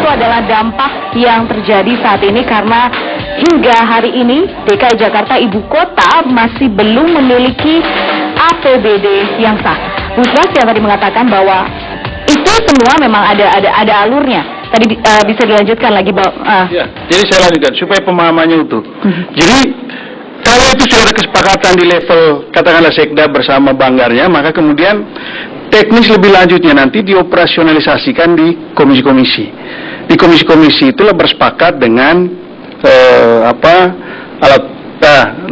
itu adalah dampak yang terjadi saat ini karena hingga hari ini DKI Jakarta ibu kota masih belum memiliki APBD yang sah. Bu Sebastian tadi mengatakan bahwa itu semua memang ada alurnya. Tadi bisa dilanjutkan lagi, Bang. Ya, jadi saya lanjutkan supaya pemahamannya utuh. Jadi kalau itu sudah ada kesepakatan di level katakanlah Sekda bersama Banggarnya, maka kemudian teknis lebih lanjutnya nanti dioperasionalisasikan di komisi-komisi. Di komisi-komisi itulah bersepakat dengan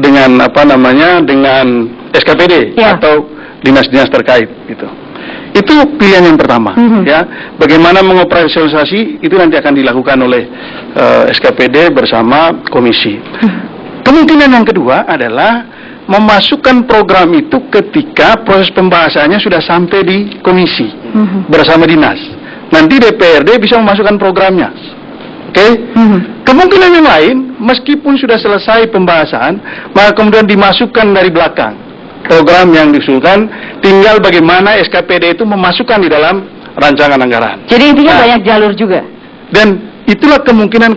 dengan SKPD atau dinas-dinas terkait gitu. Itu pilihan yang pertama, ya. Bagaimana mengoperasionalisasi itu nanti akan dilakukan oleh SKPD bersama komisi. Kemungkinan yang kedua adalah memasukkan program itu ketika proses pembahasannya sudah sampai di komisi bersama dinas. Nanti DPRD bisa memasukkan programnya. Oke? Kemungkinan yang lain, meskipun sudah selesai pembahasan, maka kemudian dimasukkan dari belakang program yang diusulkan, tinggal bagaimana SKPD itu memasukkan di dalam rancangan anggaran. Jadi intinya banyak jalur juga. Dan itulah kemungkinan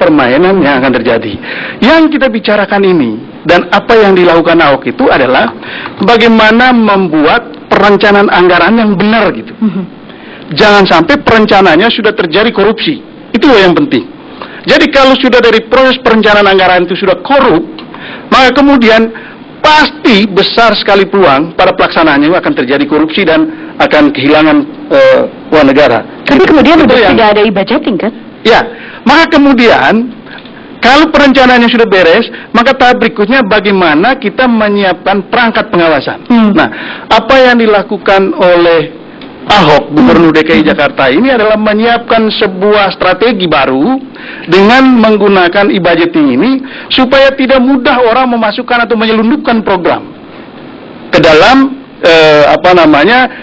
permainan yang akan terjadi. Yang kita bicarakan ini dan apa yang dilakukan Ahok itu adalah bagaimana membuat perencanaan anggaran yang benar gitu. Jangan sampai perencanaannya sudah terjadi korupsi. Itu yang penting. Jadi kalau sudah dari proses perencanaan anggaran itu sudah korup, maka kemudian pasti besar sekali peluang pada pelaksanaannya akan terjadi korupsi dan akan kehilangan uang negara. Tapi kemudian tidak ada e-budgeting kan? Ya, maka kemudian kalau perencanaannya sudah beres, maka tahap berikutnya bagaimana kita menyiapkan perangkat pengawasan. Nah, apa yang dilakukan oleh Ahok, Gubernur DKI Jakarta ini adalah menyiapkan sebuah strategi baru dengan menggunakan e-budgeting ini supaya tidak mudah orang memasukkan atau menyelundupkan program ke dalam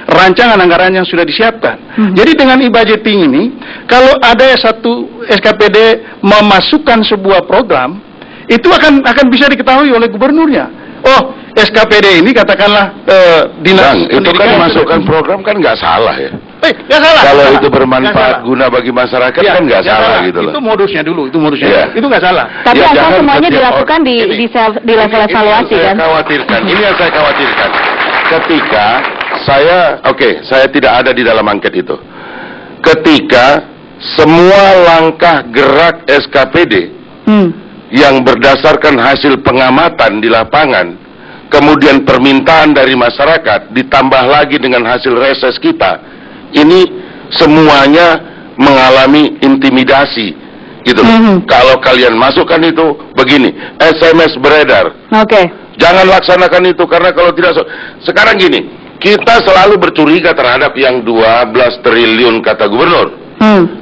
rancangan anggaran yang sudah disiapkan. Jadi dengan e-budgeting ini, kalau ada satu SKPD memasukkan sebuah program, itu akan bisa diketahui oleh gubernurnya. Oh, SKPD ini katakanlah dinas itu kan masukkan program kan nggak salah ya. Nggak salah. Kalau itu bermanfaat guna bagi masyarakat kan nggak salah gitu loh. Itu modusnya dulu, itu nggak salah. Tapi asal semuanya dilakukan di level evaluasi kan? Ini yang saya khawatirkan. Ketika saya tidak ada di dalam angket itu. Ketika semua langkah gerak SKPD yang berdasarkan hasil pengamatan di lapangan, kemudian permintaan dari masyarakat, ditambah lagi dengan hasil reses kita, ini semuanya mengalami intimidasi, gitu. Kalau kalian masukkan itu begini, SMS beredar. Jangan laksanakan itu karena kalau tidak sekarang gini, kita selalu bercuriga terhadap yang 12 triliun kata gubernur.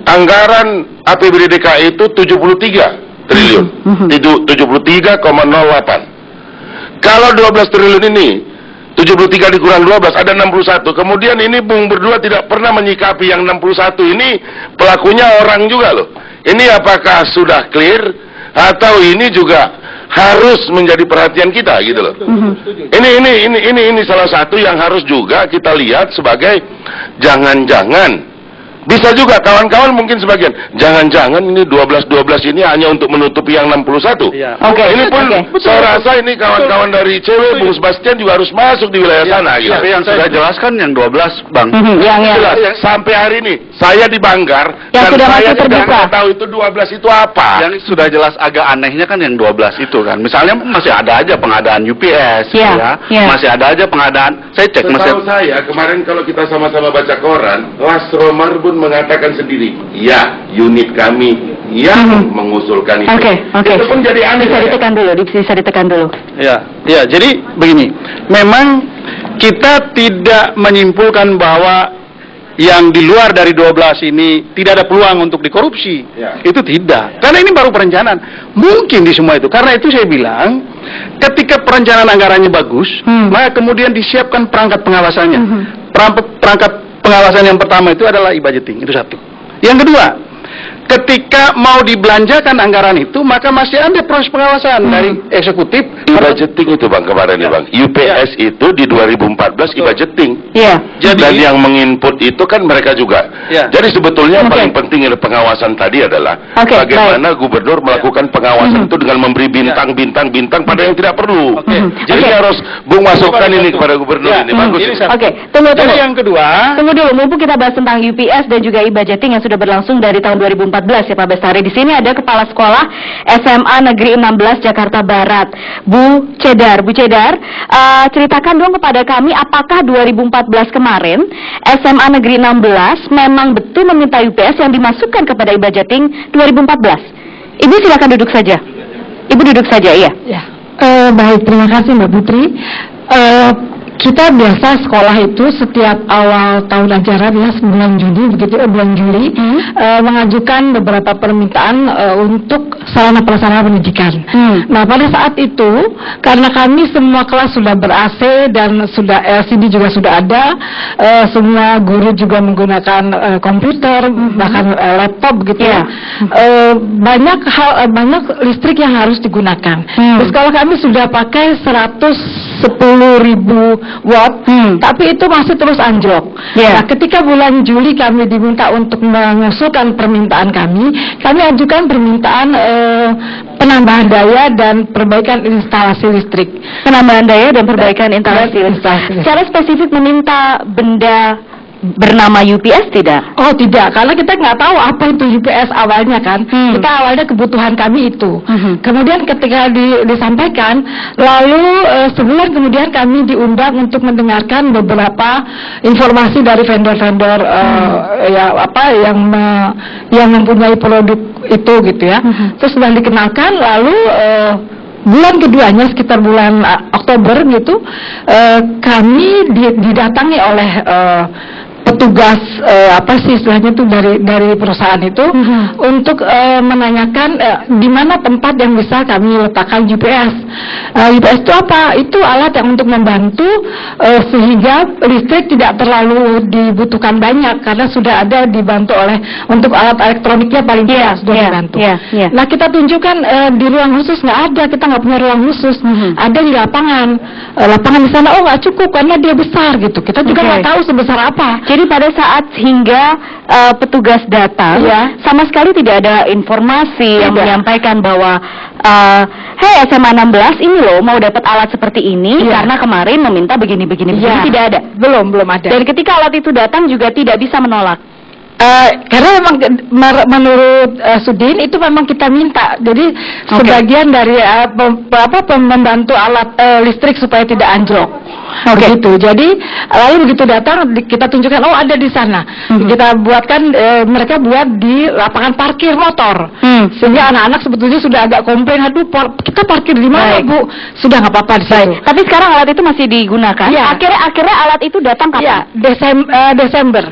Anggaran APBD DKI itu 73 triliun, 73,08. Kalau 12 triliun ini 73 dikurang 12 ada 61. Kemudian ini Bung berdua tidak pernah menyikapi yang 61 ini pelakunya orang juga loh. Ini apakah sudah clear atau ini juga harus menjadi perhatian kita gitu loh. Ini salah satu yang harus juga kita lihat sebagai jangan-jangan bisa juga kawan-kawan mungkin sebagian jangan-jangan ini 12 ini hanya untuk menutupi yang 61. Ini pun saya rasa ini kawan-kawan dari ICW Bung Sebastian juga harus masuk di wilayah sana gitu. Tapi yang sudah jelaskan yang 12 Bang. Jelas sampai hari ini saya di Banggar yang dan saya tidak tahu itu 12 itu apa. Yang sudah jelas agak anehnya kan yang 12 itu kan. Misalnya masih ada aja pengadaan UPS masih ada aja pengadaan. Saya cek saya kemarin kalau kita sama-sama baca koran, Lasro Marbun mengatakan sendiri, ya unit kami yang mengusulkan itu. Itu pun jadi aneh. Bisa ditekan dulu. Ya, jadi begini, memang kita tidak menyimpulkan bahwa yang di luar dari 12 ini tidak ada peluang untuk dikorupsi. Itu tidak. Karena ini baru perencanaan. Mungkin di semua itu. Karena itu saya bilang, ketika perencanaan anggarannya bagus, maka kemudian disiapkan perangkat pengawasannya. Perangkat pengawasan yang pertama itu adalah e-budgeting, itu satu. Yang kedua, ketika mau dibelanjakan anggaran itu, maka masih ada proses pengawasan dari eksekutif. I-budgeting itu Bang kemarin nih Bang. UPS itu di 2014 i-budgeting. Iya. Dan yang menginput itu kan mereka juga. Jadi sebetulnya yang paling penting dari pengawasan tadi adalah bagaimana gubernur melakukan pengawasan itu dengan memberi bintang-bintang pada yang tidak perlu. Jadi harus Bung masukkan ini kepada gubernur ini. Bagus. Tunggu. Jadi yang kedua, tunggu dulu, mumpung kita bahas tentang UPS dan juga e-budgeting yang sudah berlangsung dari tahun 2014 ya Pak Bestari. Di sini ada Kepala Sekolah SMA Negeri 16 Jakarta Barat, Bu Cedar. Bu Cedar, ceritakan dong kepada kami apakah 2014 kemarin SMA Negeri 16 memang betul meminta UPS yang dimasukkan kepada e-budgeting 2014? Ibu silakan duduk saja. Ibu duduk saja, iya. Ya. Baik, terima kasih Mbak Putri. Kita biasa sekolah itu setiap awal tahun ajaran ya, bulan Juni begitu, bulan Juli mengajukan beberapa permintaan untuk sarana prasarana pendidikan. Nah pada saat itu karena kami semua kelas sudah ber-AC dan sudah LCD juga sudah ada, semua guru juga menggunakan komputer bahkan laptop gitu ya. Banyak listrik yang harus digunakan. Di sekolah kami sudah pakai 110.000 watt, tapi itu masih terus anjlok. Nah, ketika bulan Juli kami diminta untuk mengusulkan permintaan kami ajukan permintaan penambahan daya dan perbaikan instalasi listrik. Penambahan daya dan perbaikan instalasi listrik. Secara spesifik meminta benda bernama UPS tidak? Oh tidak, karena kita nggak tahu apa itu UPS awalnya kan. Kita awalnya kebutuhan kami itu. Kemudian ketika disampaikan, lalu sebulan kemudian kami diundang untuk mendengarkan beberapa informasi dari vendor-vendor yang mempunyai produk itu gitu ya. Terus sudah dikenalkan, lalu bulan keduanya sekitar bulan Oktober gitu, kami didatangi oleh petugas istilahnya itu dari perusahaan itu untuk menanyakan di mana tempat yang bisa kami letakkan UPS. UPS itu apa? Itu alat yang untuk membantu sehingga listrik tidak terlalu dibutuhkan banyak karena sudah ada dibantu oleh untuk alat elektroniknya paling tidak sudah dibantu. Nah kita tunjukkan di ruang khusus nggak ada, kita nggak punya ruang khusus. Ada di lapangan di sana nggak cukup karena dia besar gitu. Kita juga nggak tahu sebesar apa. Jadi pada saat hingga petugas datang, sama sekali tidak ada informasi yang menyampaikan bahwa hey SMA 16 ini loh mau dapat alat seperti ini karena kemarin meminta begini, tidak ada. Belum ada. Dan ketika alat itu datang juga tidak bisa menolak. Karena memang menurut Sudin itu memang kita minta, jadi sebagian dari membantu alat listrik supaya tidak anjlok. Begitu. Jadi lalu begitu datang kita tunjukkan ada di sana. Kita buatkan mereka buat di lapangan parkir motor. Sehingga anak-anak sebetulnya sudah agak komplain, aduh kita parkir di mana Bu? Sudah nggak apa-apa di situ. Tapi sekarang alat itu masih digunakan. Akhirnya alat itu datang kapan? Desember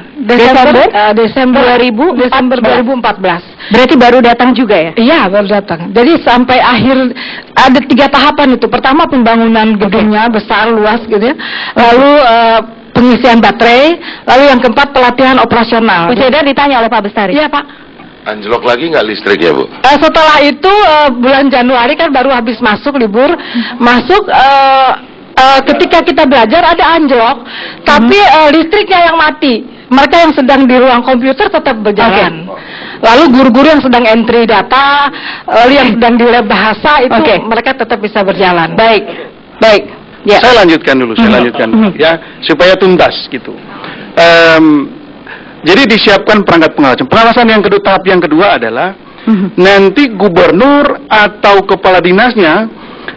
2014. Berarti baru datang juga ya? Iya, baru datang. Jadi sampai akhir ada 3 tahapan itu. Pertama pembangunan gedungnya besar luas gitu ya. Lalu pengisian baterai, lalu yang keempat pelatihan operasional. Bu Cedar ditanya oleh Pak Bestari. Iya Pak. Anjlok lagi nggak listrik ya Bu? Setelah itu bulan Januari kan baru habis masuk libur, ketika kita belajar ada anjlok, tapi listriknya yang mati. Mereka yang sedang di ruang komputer tetap berjalan. Lalu guru-guru yang sedang entry data, yang sedang di lab bahasa itu mereka tetap bisa berjalan. Baik. Ya. Saya lanjutkan dulu, ya supaya tuntas gitu. Jadi disiapkan perangkat pengawasan. Pengawasan yang kedua, tahap yang kedua adalah nanti gubernur atau kepala dinasnya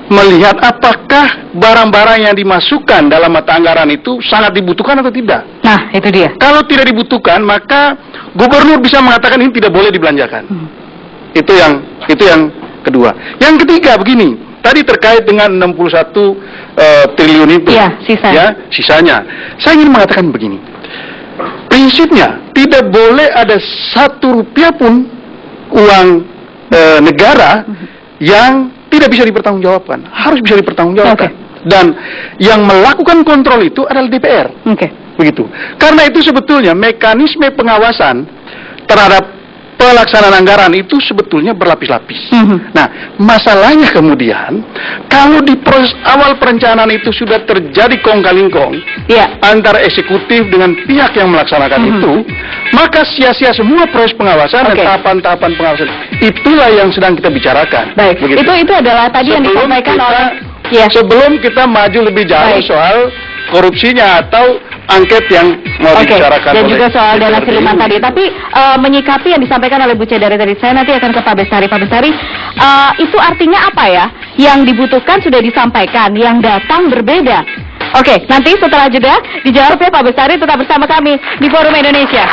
melihat apakah barang-barang yang dimasukkan dalam mata anggaran itu sangat dibutuhkan atau tidak. Nah, itu dia. Kalau tidak dibutuhkan, maka gubernur bisa mengatakan ini tidak boleh dibelanjakan. Itu yang kedua. Yang ketiga begini, tadi terkait dengan 61 triliun itu. Sisanya. Saya ingin mengatakan begini. Prinsipnya tidak boleh ada 1 rupiah pun uang negara yang tidak bisa dipertanggungjawabkan, harus bisa dipertanggungjawabkan. Dan yang melakukan kontrol itu adalah DPR. Begitu. Karena itu sebetulnya mekanisme pengawasan terhadap pelaksanaan anggaran itu sebetulnya berlapis-lapis. Nah, masalahnya kemudian kalau di proses awal perencanaan itu sudah terjadi kong-kali-kong antara eksekutif dengan pihak yang melaksanakan itu, maka sia-sia semua proses pengawasan dan tahapan-tahapan pengawasan. Itulah yang sedang kita bicarakan. Baik, itu adalah tadi yang disampaikan oleh sebelum kita maju lebih jauh soal korupsinya atau angket yang mau dibicarakan dan oleh juga soal dana siluman tadi. Tapi menyikapi yang disampaikan oleh Bu Cedare tadi, saya nanti akan ke Pak Bestari. Pak Bestari, itu artinya apa ya? Yang dibutuhkan sudah disampaikan, yang datang berbeda. Oke, nanti setelah jeda dijawab ya Pak Bestari, tetap bersama kami di Forum Indonesia.